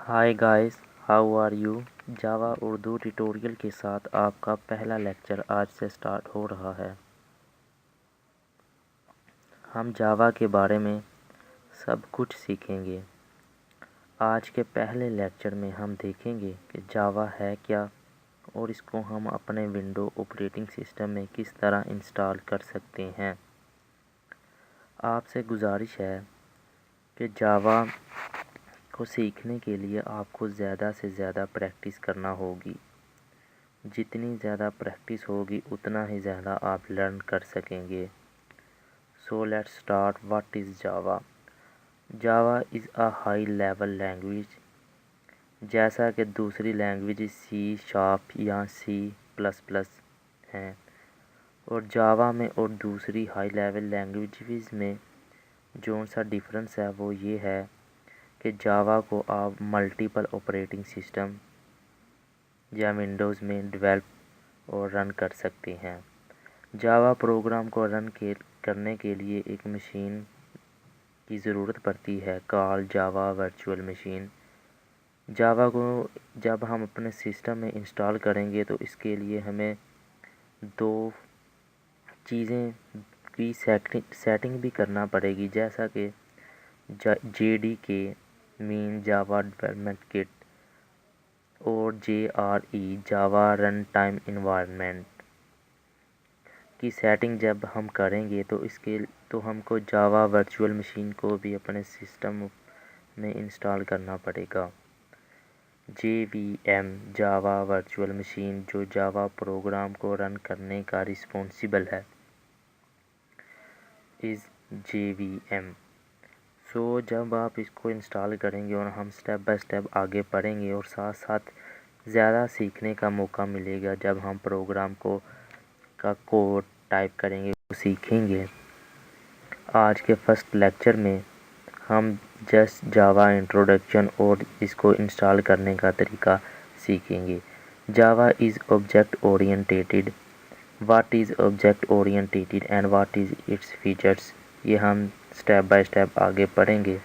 Hi guys, how are you. Java Urdu tutorial के साथ आपका पहला लेक्चर आज से स्टार्ट हो रहा है। हम जावा के बारे में सब कुछ सीखेंगे। आज के पहले लेक्चर में हम देखेंगे कि जावा है क्या और इसको हम अपने विंडो ऑपरेटिंग सिस्टम में किस तरह इंस्टॉल कर सकते हैं। आपसे गुजारिश है कि जावा को सीखने के लिए आपको ज़्यादा से ज़्यादा प्रैक्टिस करना होगी। जितनी ज़्यादा प्रैक्टिस होगी उतना ही ज़्यादा आप लर्न कर सकेंगे। So let's start. What is Java. Java is a high level language. जैसा कि दूसरी लैंग्वेज सी शार्प या सी प्लस प्लस हैं, और जावा में और दूसरी हाई लेवल लैंग्वेज में जो सा डिफरेंस है वो ये है कि जावा को आप मल्टीपल ऑपरेटिंग सिस्टम या विंडोज़ में डेवलप और रन कर सकते हैं। जावा प्रोग्राम को करने के लिए एक मशीन की ज़रूरत पड़ती है कॉल जावा वर्चुअल मशीन। जावा को जब हम अपने सिस्टम में इंस्टॉल करेंगे तो इसके लिए हमें दो चीज़ें की सेटिंग भी करना पड़ेगी, जैसा कि JDK mean Java development kit और JRE जावा रन टाइम इन्वायरमेंट की सेटिंग जब हम करेंगे तो हमको जावा वर्चुअल मशीन को भी अपने सिस्टम में इंस्टॉल करना पड़ेगा। JVM जावा वर्चुअल मशीन जो जावा प्रोग्राम को रन करने का रिस्पॉन्सिबल है इज़ JVM। सो जब आप इसको इंस्टॉल करेंगे और हम स्टेप बाय स्टेप आगे पढ़ेंगे और साथ साथ ज़्यादा सीखने का मौका मिलेगा जब हम प्रोग्राम का कोड टाइप करेंगे, वो सीखेंगे। आज के फर्स्ट लेक्चर में हम जस्ट जावा इंट्रोडक्शन और इसको इंस्टॉल करने का तरीका सीखेंगे। जावा is object orientated. What is object orientated and what is its features, ये हम स्टेप बाय स्टेप आगे पढ़ेंगे।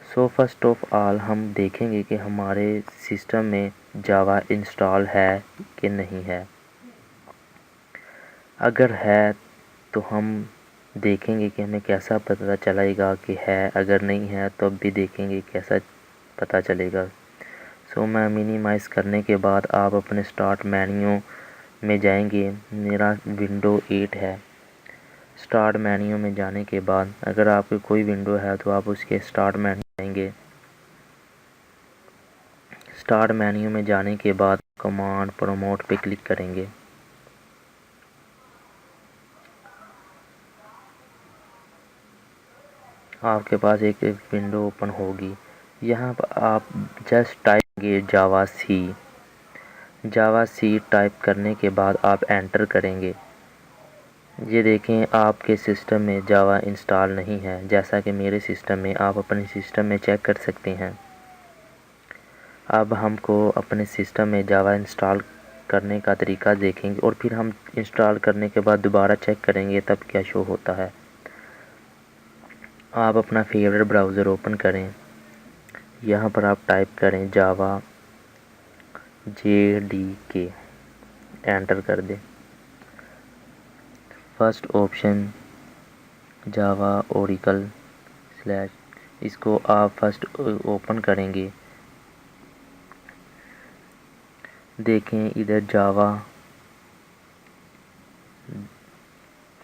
सो फर्स्ट ऑफ ऑल हम देखेंगे कि हमारे सिस्टम में जावा इंस्टॉल है कि नहीं है। अगर है तो हम देखेंगे कि हमें कैसा पता चलेगा कि है, अगर नहीं है तो भी देखेंगे कैसा पता चलेगा। सो मैं मिनिमाइज़ करने के बाद आप अपने स्टार्ट मेन्यू में जाएंगे। मेरा विंडो 8 है। स्टार्ट मेन्यू में जाने के बाद अगर आपकी कोई विंडो है तो आप उसके स्टार्ट मेन्यू जाएंगे। स्टार्ट मेन्यू में जाने के बाद कमांड प्रमोट पे क्लिक करेंगे। आपके पास एक विंडो ओपन होगी। यहाँ पर आप जस्ट टाइप करेंगे जावा सी टाइप करने के बाद आप एंटर करेंगे। ये देखें आपके सिस्टम में जावा इंस्टॉल नहीं है, जैसा कि मेरे सिस्टम में। आप अपने सिस्टम में चेक कर सकते हैं। अब हमको अपने सिस्टम में जावा इंस्टॉल करने का तरीका देखेंगे और फिर हम इंस्टॉल करने के बाद दोबारा चेक करेंगे तब क्या शो होता है। आप अपना फेवरेट ब्राउज़र ओपन करें। यहाँ पर आप टाइप करें जावा JDK, एंटर कर दें। First option Java Oracle slash, इसको आप फर्स्ट ओपन करेंगे। देखें इधर जावा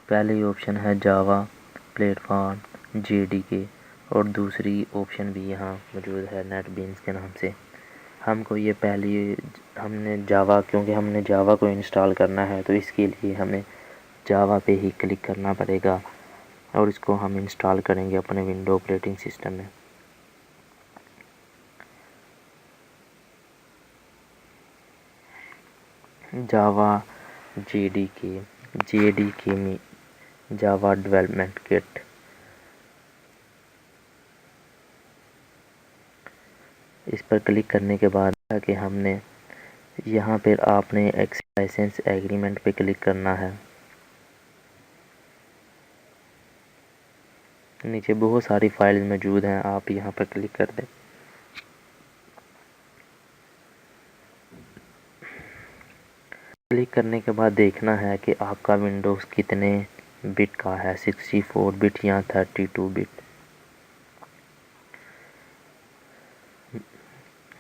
पहले ऑप्शन है जावा प्लेटफॉर्म JDK और दूसरी ऑप्शन भी यहाँ मौजूद है नेटबीन्स के नाम से। हमको ये क्योंकि हमने जावा को इंस्टॉल करना है तो इसके लिए हमें जावा पे ही क्लिक करना पड़ेगा और इसको हम इंस्टॉल करेंगे अपने विंडो ऑपरेटिंग सिस्टम में। जावा JDK में जावा डेवलपमेंट किट, इस पर क्लिक करने के बाद कि हमने यहाँ पर आपने लाइसेंस एग्रीमेंट पे क्लिक करना है। नीचे बहुत सारी फाइल मौजूद हैं, आप यहाँ पर क्लिक कर दें। क्लिक करने के बाद देखना है कि आपका विंडोज़ कितने बिट का है, 64 बिट या 32 बिट।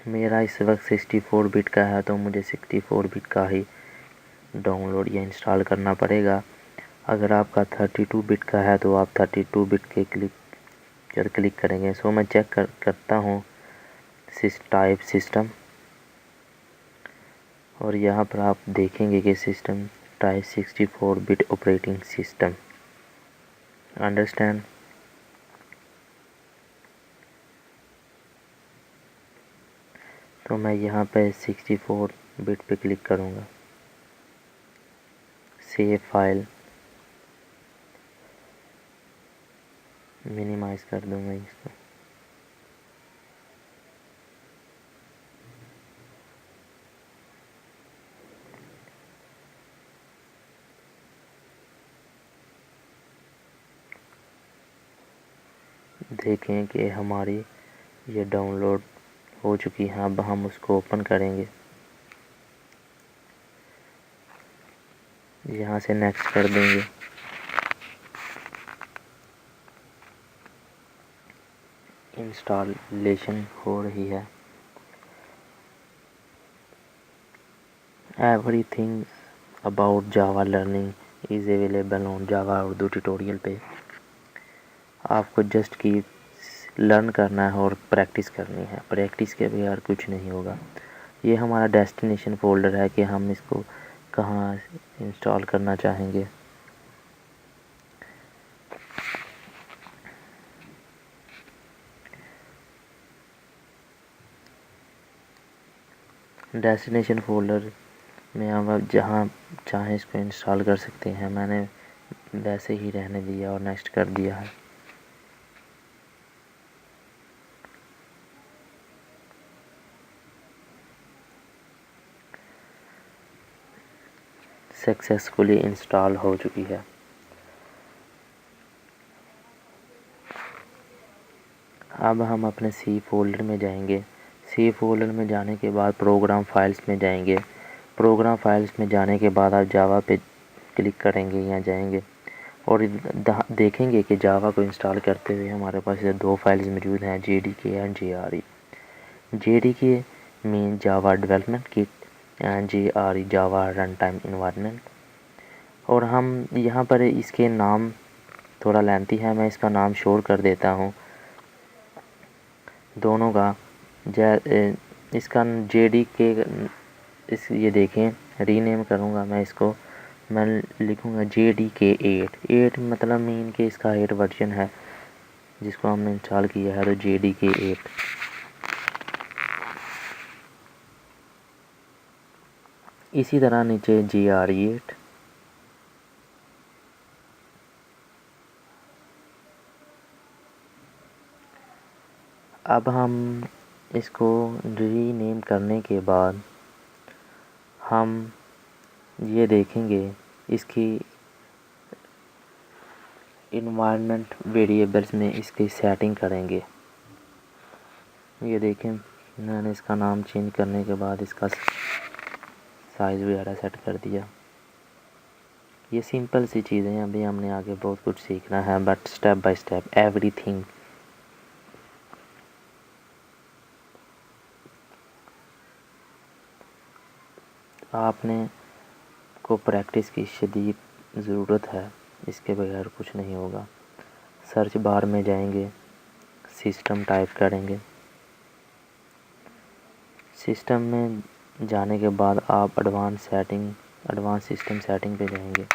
मेरा इस वक्त 64 बिट का है, तो मुझे 64 बिट का ही डाउनलोड या इंस्टॉल करना पड़ेगा। अगर आपका 32 बिट का है तो आप 32 बिट के क्लिक करेंगे। सो मैं चेक करता हूँ टाइप सिस्टम, और यहाँ पर आप देखेंगे कि system type 64 bit operating system. Understand. तो मैं यहाँ पे 64 बिट पे क्लिक करूँगा। सेव फाइल, मिनिमाइज़ कर दूँगा इसको। देखें कि हमारी ये डाउनलोड हो चुकी है। अब हम उसको ओपन करेंगे। यहाँ से नेक्स्ट कर देंगे। इंस्टॉलेशन हो रही है। Everything about Java learning is available on Java Urdu tutorial पे। आपको जस्ट की लर्न करना है और प्रैक्टिस करनी है। प्रैक्टिस के बगैर कुछ नहीं होगा। ये हमारा डेस्टिनेशन फ़ोल्डर है कि हम इसको कहाँ इंस्टॉल करना चाहेंगे। डेस्टिनेशन फ़ोल्डर में आप जहाँ चाहें इसको इंस्टॉल कर सकते हैं। मैंने वैसे ही रहने दिया और नेक्स्ट कर दिया है। सक्सेसफुली इंस्टॉल हो चुकी है। अब हम अपने सी फोल्डर में जाएंगे। सी फोल्डर में जाने के बाद प्रोग्राम फाइल्स में जाएंगे। प्रोग्राम फाइल्स में जाने के बाद आप जावा पे क्लिक करेंगे या जाएंगे और देखेंगे कि जावा को इंस्टॉल करते हुए हमारे पास ये दो फाइल्स मौजूद हैं, JDK and JRE। JDK mean Java development kit and JRE Java run time environment. और हम यहाँ पर इसके नाम थोड़ा लेंथी है, मैं इसका नाम शोर कर देता हूँ दोनों का। इसका JDK ये देखें, रीनेम करूँगा मैं इसको। मैं लिखूँगा JDK 8 मतलब मीन के इसका 8 वर्जन है जिसको हमने इंस्टॉल किया है, तो JDK 8। इसी तरह नीचे JRE 8। अब हम इसको रीनेम करने के बाद हम ये देखेंगे इसकी इन्वायरमेंट वेरिएबल्स में इसकी सेटिंग करेंगे। ये देखें, मैंने इसका नाम चेंज करने के बाद इसका साइज़ वगैरह सेट कर दिया। ये सिंपल सी चीज़ें हैं। अभी हमने आगे बहुत कुछ सीखना है, but step by step everything. आपने को प्रैक्टिस की शदीद ज़रूरत है, इसके बगैर कुछ नहीं होगा। सर्च बार में जाएंगे, सिस्टम टाइप करेंगे। सिस्टम में जाने के बाद आप एडवांस सिस्टम सेटिंग पे जाएंगे।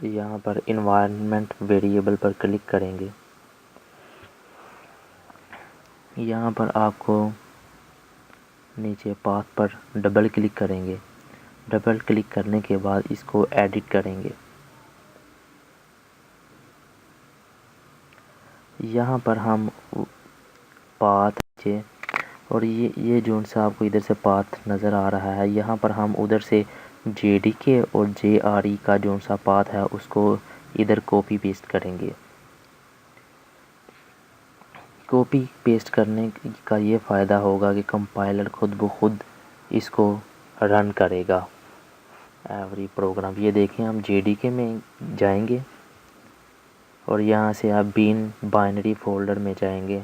यहाँ पर इन्वायरमेंट वेरिएबल पर क्लिक करेंगे। यहाँ पर आपको नीचे पाथ पर डबल क्लिक करेंगे। डबल क्लिक करने के बाद इसको एडिट करेंगे। यहाँ पर हम पाथ और ये जोन सा आपको इधर से पाथ नज़र आ रहा है, यहाँ पर हम उधर से JDK और JRE का जोन सा पाथ है उसको इधर कॉपी पेस्ट करेंगे। कॉपी पेस्ट करने का ये फ़ायदा होगा कि कंपाइलर खुद ब खुद इसको रन करेगा एवरी प्रोग्राम। ये देखें, हम जेडीके में जाएंगे और यहाँ से आप बीन बाइनरी फ़ोल्डर में जाएंगे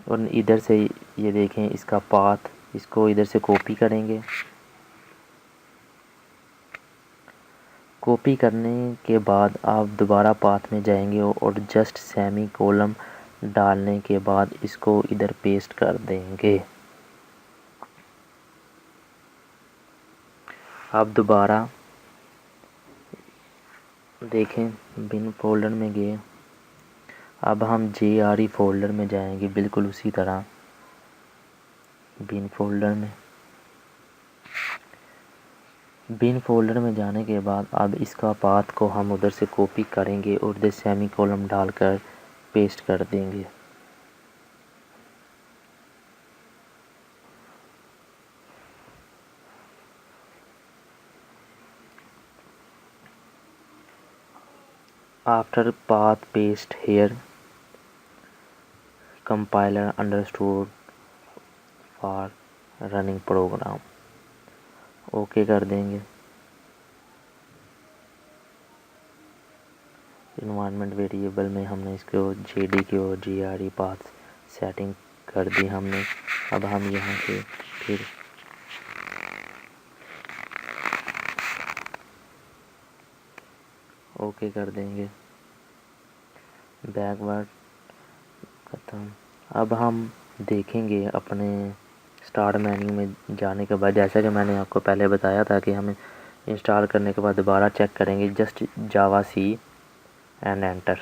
और इधर से ये देखें इसका पाथ, इसको इधर से कॉपी करेंगे। कॉपी करने के बाद आप दोबारा पाथ में जाएंगे और जस्ट सेमी कोलम डालने के बाद इसको इधर पेस्ट कर देंगे। आप दोबारा देखें, बिन फोल्डर में गए, अब हम JRE फोल्डर में जाएंगे बिल्कुल उसी तरह। बिन फोल्डर में जाने के बाद अब इसका पाथ को हम उधर से कॉपी करेंगे और इधर सेमी कोलम डालकर पेस्ट कर देंगे। After path paste here compiler understood for running program, okay कर देंगे। इन्वायरमेंट वेरिएबल में हमने इसको JDK और JRE पाथ सेटिंग कर दी हमने। अब हम यहाँ से फिर ओके कर देंगे। बैकवर्ड ख़त्म। अब हम देखेंगे अपने स्टार्ट मेन्यू में जाने के बाद, जैसा कि मैंने आपको पहले बताया था कि हमें इंस्टॉल करने के बाद दोबारा चेक करेंगे just javac and enter.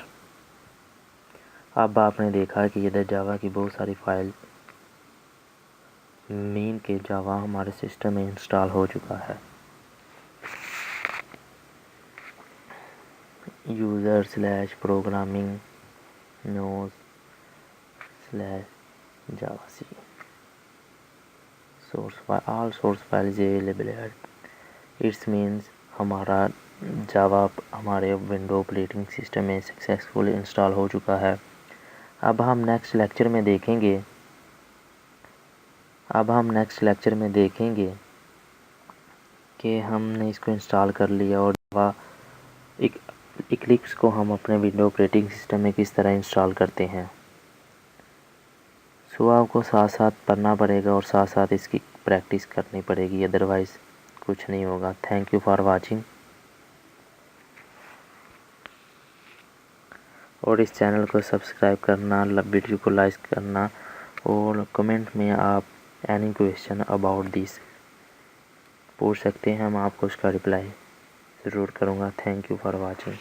अब आपने देखा कि इधर जावा की बहुत सारी फाइल मीन के जावा हमारे सिस्टम में इंस्टॉल हो चुका है। User slash programming nose slash Java C source file, all source file is available है। इट्स मीन्स हमारा जावा हमारे विंडो ऑपरेटिंग सिस्टम में सक्सेसफुली इंस्टॉल हो चुका है। अब हम नेक्स्ट लेक्चर में देखेंगे कि हमने इसको इंस्टॉल कर लिया और जावा इक्लिप्स को हम अपने विंडो ऑपरेटिंग सिस्टम में किस तरह इंस्टॉल करते हैं। सो आपको साथ साथ पढ़ना पड़ेगा और साथ साथ इसकी प्रैक्टिस करनी पड़ेगी, अदरवाइज़ कुछ नहीं होगा। Thank you for watching. और इस चैनल को सब्सक्राइब करना, वीडियो को लाइक करना और कमेंट में आप एनी क्वेश्चन अबाउट दिस पूछ सकते हैं, हम आपको उसका रिप्लाई ज़रूर करूँगा। Thank you for watching.